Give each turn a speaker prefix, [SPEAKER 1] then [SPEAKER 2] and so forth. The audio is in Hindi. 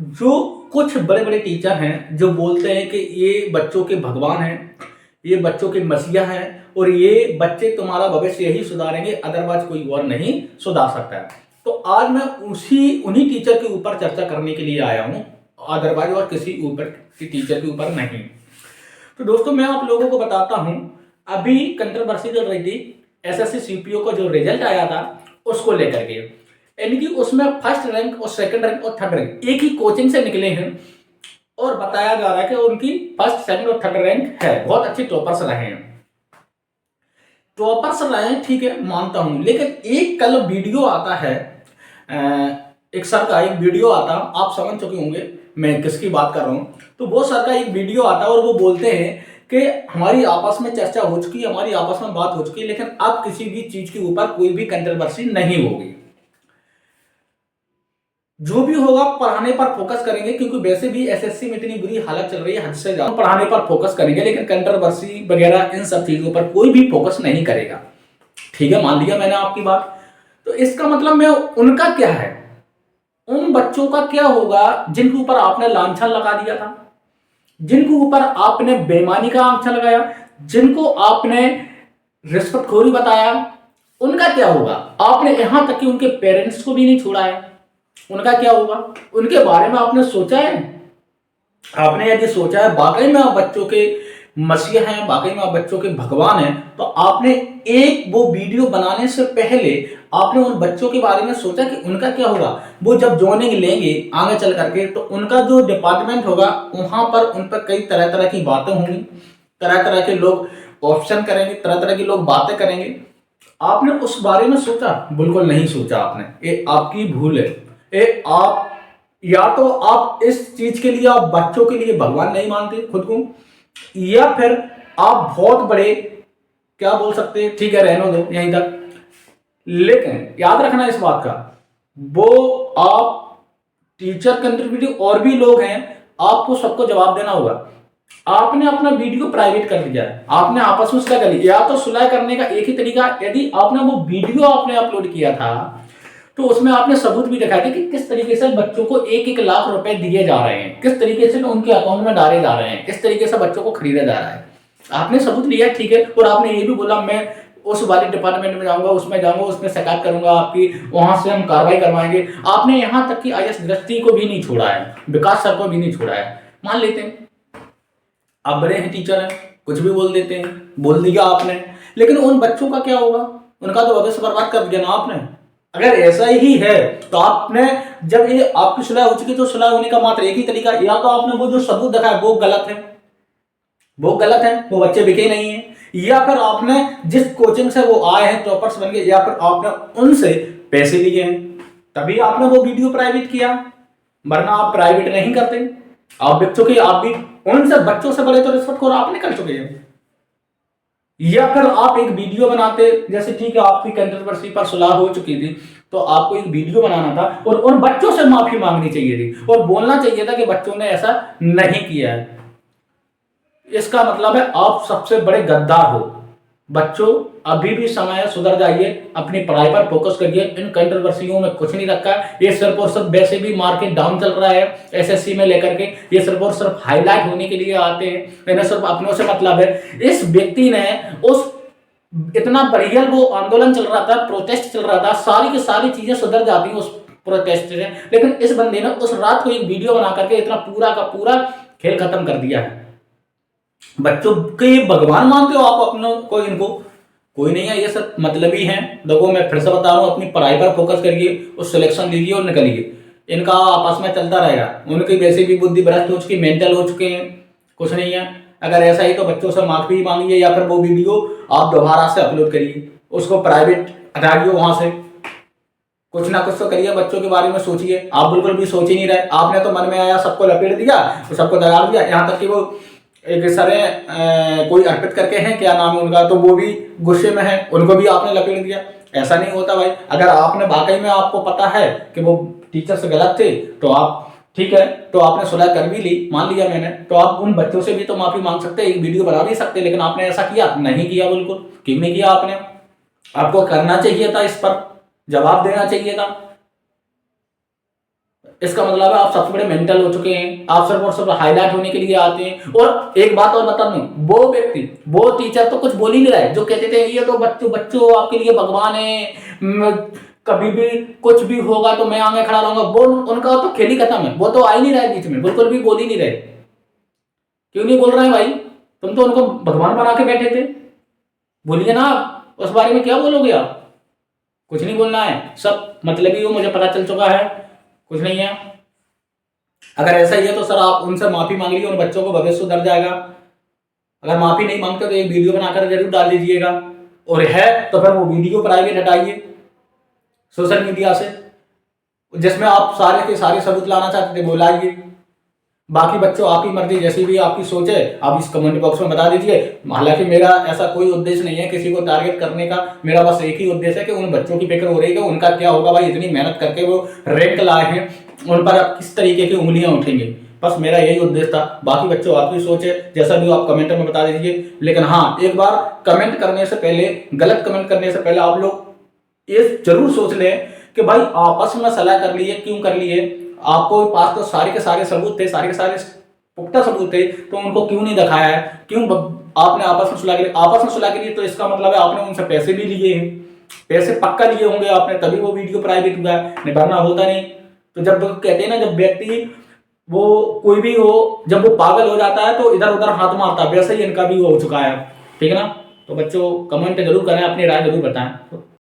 [SPEAKER 1] जो कुछ बड़े बड़े टीचर हैं जो बोलते हैं कि ये बच्चों के भगवान हैं, ये बच्चों के मसीहा हैं और ये बच्चे तुम्हारा भविष्य यही सुधारेंगे, अदरवाइज कोई और नहीं सुधार सकता है। तो आज मैं उन्हीं टीचर के ऊपर चर्चा करने के लिए आया हूँ, अदरवाइज और किसी ऊपर की टीचर के ऊपर नहीं। तो दोस्तों मैं आप लोगों को बताता हूँ, अभी कंट्रोवर्सी चल रही थी एसएससी सीपीओ का जो रिजल्ट आया था उसको लेकर के, यानी कि उसमें फर्स्ट रैंक और सेकंड रैंक और थर्ड रैंक एक ही कोचिंग से निकले हैं और बताया जा रहा है कि उनकी फर्स्ट सेकंड और थर्ड रैंक है, बहुत अच्छे टॉपर्स रहे हैं। टॉपर्स रहे हैं ठीक है, मानता हूं, लेकिन एक कल वीडियो आता है, एक सर का एक वीडियो आता, आप समझ चुके होंगे मैं किसकी बात कर रहा हूं। तो वो सर का एक वीडियो आता और वो बोलते हैं कि हमारी आपस में चर्चा हो चुकी, हमारी आपस में बात हो चुकी, लेकिन अब किसी भी चीज के ऊपर कोई भी कंट्रोवर्सी नहीं होगी। जो भी होगा पढ़ाने पर फोकस करेंगे, क्योंकि वैसे भी एसएससी में इतनी बुरी हालत चल रही है, हद से ज्यादा पढ़ाने पर फोकस करेंगे, लेकिन कंट्रोवर्सी वगैरह इन सब चीजों पर कोई भी फोकस नहीं करेगा। ठीक है, मान लिया मैंने आपकी बात। तो इसका मतलब मैं उनका क्या है, उन बच्चों का क्या होगा जिनके ऊपर आपने लांछन लगा दिया था, जिनके ऊपर आपने बेईमानी का आंकड़ा लगाया, जिनको आपने रिश्वतखोरी बताया, उनका क्या होगा। आपने यहां तक कि उनके पेरेंट्स को भी नहीं छोड़ा है, उनका क्या होगा, उनके बारे में आपने सोचा है। आपने यदि सोचा है वाकई में आप बच्चों के मसीहा हैं, वाकई में आप बच्चों के भगवान हैं, तो आपने एक वो वीडियो बनाने से पहले आपने उन बच्चों के बारे में सोचा कि उनका क्या होगा। वो जब ज्वाइनिंग लेंगे आगे चल करके, तो उनका जो डिपार्टमेंट होगा वहां पर उन पर कई तरह तरह की बातें होंगी, तरह तरह के लोग ऑप्शन करेंगे, तरह तरह के लोग बातें करेंगे। आपने उस बारे में सोचा? बिल्कुल नहीं सोचा आपने, ये आपकी भूल है। ये आप या तो आप इस चीज के लिए आप बच्चों के लिए भगवान नहीं मानते खुद को, या फिर आप बहुत बड़े क्या बोल सकते हैं, ठीक है रहने दो यहीं तक। लेकिन याद रखना इस बात का, वो आप टीचर कंट्रीब्यूटिव और भी लोग हैं, आपको सबको जवाब देना होगा। आपने अपना वीडियो प्राइवेट कर दिया है, आपने आपस में सुलह कर ली, या तो सुलह करने का एक ही तरीका, यदि आपने वो वीडियो आपने अपलोड किया था तो उसमें आपने सबूत भी दिखाया था कि किस तरीके से बच्चों को 1-1 लाख रुपए दिए जा रहे हैं, किस तरीके से उनके अकाउंट में डाले जा रहे हैं, किस तरीके से बच्चों को खरीदा जा रहा है। आपने सबूत लिया ठीक है, और आपने ये भी बोला मैं उस वाले डिपार्टमेंट में जाऊंगा, उसमें जाऊंगा, उसमें शिकायत करूंगा आपकी, वहां से हम कार्रवाई करवाएंगे। आपने यहां तक कि आईएएस दृष्टि को भी नहीं छोड़ा है, विकास सर को भी नहीं छोड़ा है। मान लेते हैं आप बड़े हैं, टीचर हैं, कुछ भी बोल देते हैं, बोल दिया आपने, लेकिन उन बच्चों का क्या होगा, उनका तो भविष्य बर्बाद कर दिया ना आपने। अगर ऐसा ही है तो आपने जब ये आपकी सुलह हो चुकी तो सुलह होने का मात्र एक ही तरीका, या तो आपने वो जो सबूत दिखाया वो गलत है, वो गलत है, वो बच्चे बिके नहीं है, या फिर आपने जिस कोचिंग से वो आए हैं टॉपर्स बन गए, या फिर आपने उनसे पैसे लिए हैं, तभी आपने वो वीडियो प्राइवेट किया, वरना आप प्राइवेट नहीं करते। आप बच्चों के, आप भी उनसे बच्चों से बड़े तो रिश्वतखोर आपने कर चुके हैं। या फिर आप एक वीडियो बनाते, जैसे ठीक है आपकी कंट्रोवर्सी पर सुलह हो चुकी थी, तो आपको एक वीडियो बनाना था और उन बच्चों से माफी मांगनी चाहिए थी और बोलना चाहिए था कि बच्चों ने ऐसा नहीं किया है। इसका मतलब है आप सबसे बड़े गद्दार हो। बच्चों अभी भी समय है, सुधर जाइए, अपनी पढ़ाई पर फोकस करिए, इन कंट्रोवर्सियों में कुछ नहीं रखा है। ये सिर्फ और सिर्फ वैसे भी मार्केट डाउन चल रहा है एसएससी में लेकर के, ये सिर्फ और सिर्फ हाईलाइट होने के लिए आते हैं, इन्हें सिर्फ अपनों से मतलब है। इस व्यक्ति ने उस इतना बढ़िया वो आंदोलन चल रहा था, प्रोटेस्ट चल रहा था, सारी की सारी चीजें सुधर जाती उस प्रोटेस्ट से, लेकिन इस बंदे ने उस रात को एक वीडियो बना करके इतना पूरा का पूरा खेल खत्म कर दिया है। बच्चों के भगवान मानते हो आप अपनों को, इनको कोई नहीं है, ये सब मतलबी हैं। देखो मैं फिर से बता रहा हूँ, अपनी पढ़ाई पर फोकस करिए, उस सिलेक्शन लीजिए और निकलिए। इनका आपस में चलता रहेगा, उनकी वैसे भी बुद्धि भ्रष्ट हो चुकी, मेंटल हो चुके हैं, कुछ नहीं है। अगर ऐसा ही तो बच्चों से माफी मांगिए, या फिर वो वीडियो आप दोबारा से अपलोड करिए, उसको प्राइवेट हटाइए वहां से, कुछ ना कुछ तो करिए, बच्चों के बारे में सोचिए। आप बिल्कुल भी सोच ही नहीं रहे, आपने तो मन में आया सबको लपेट दिया, सबको दगा दिया। यहाँ तक कि वो एक सर कोई अर्पित करके हैं, क्या नाम है उनका, तो वो भी गुस्से में है, उनको भी आपने लपेट दिया। ऐसा नहीं होता भाई। अगर आपने वाकई में आपको पता है कि वो टीचर से गलत थे, तो आप ठीक है, तो आपने सुलह कर भी ली, मान लिया मैंने, तो आप उन बच्चों से भी तो माफी मांग सकते, एक वीडियो बना भी सकते, लेकिन आपने ऐसा किया नहीं किया। बिल्कुल क्यों नहीं किया आपने? आपको करना चाहिए था, इस पर जवाब देना चाहिए था। इसका मतलब है आप सबसे बड़े मेंटल हो चुके हैं, आप सिर्फ और सिर्फ हाईलाइट होने के लिए आते हैं। और एक बात और बता दूं, वो व्यक्ति, वो टीचर तो कुछ बोल ही नहीं रहा है, जो कहते थे ये तो बच्चों बच्चों आपके लिए भगवान है, कभी भी कुछ भी होगा तो मैं आगे खड़ा रहूंगा, वो उनका तो खेल ही खत्म है, वो तो आ ही नहीं रहा है बीच में, बिल्कुल भी बोल ही नहीं रहे। क्यों नहीं बोल रहे हैं भाई? तुम तो उनको भगवान बना के बैठे थे, बोलिए ना आप उस बारे में, क्या बोलोगे आप? कुछ नहीं बोलना है, सब मतलबी हो, मुझे पता चल चुका है, कुछ नहीं है। अगर ऐसा ही है तो सर आप उनसे माफी मांग लीजिए, उन बच्चों को भविष्य सुधर जाएगा। अगर माफी नहीं मांगते तो एक वीडियो बनाकर जरूर डाल दीजिएगा, और है तो फिर वो वीडियो प्राइवेट हटाइए सोशल मीडिया से, जिसमें आप सारे के सारे सबूत लाना चाहते थे वो लाइए। बाकी बच्चों आपकी मर्जी, जैसी भी आपकी सोच है आप इस कमेंट बॉक्स में बता दीजिए। हालांकि मेरा ऐसा कोई उद्देश्य नहीं है किसी को टारगेट करने का, मेरा बस एक ही उद्देश्य है कि उन बच्चों की फिक्र हो रही है कि उनका क्या होगा भाई, इतनी मेहनत करके वो रैंक लाए हैं, उन पर अब किस तरीके की उंगलियां उठेंगी, बस मेरा यही उद्देश्य था। बाकी बच्चों आपकी सोच है, जैसा भी आप कमेंट में बता दीजिए। लेकिन हाँ, एक बार कमेंट करने से पहले, गलत कमेंट करने से पहले आप लोग ये जरूर सोच लें कि भाई आपस में सलाह कर लिए, क्यों कर लिए, आपको पास तो सारे के सारे सबूत थे, सारे के सारे पुख्ता सबूत थे, तो उनको क्यों नहीं दिखाया है, क्यों आपने आपस में सुलह के लिए, आपस में सुलह के लिए तो इसका मतलब है आपने उनसे पैसे भी लिए हैं, पैसे पक्का लिए होंगे आपने, तभी वो वीडियो प्राइवेट हुआ है, नहीं वरना होता नहीं। तो जब कहते हैं ना, जब व्यक्ति वो कोई भी हो, जब वो पागल हो जाता है तो इधर उधर हाथ मारता है, वैसे ही इनका भी हो चुका है, ठीक है ना। तो बच्चों कमेंट जरूर करें, अपनी राय जरूर बताएं।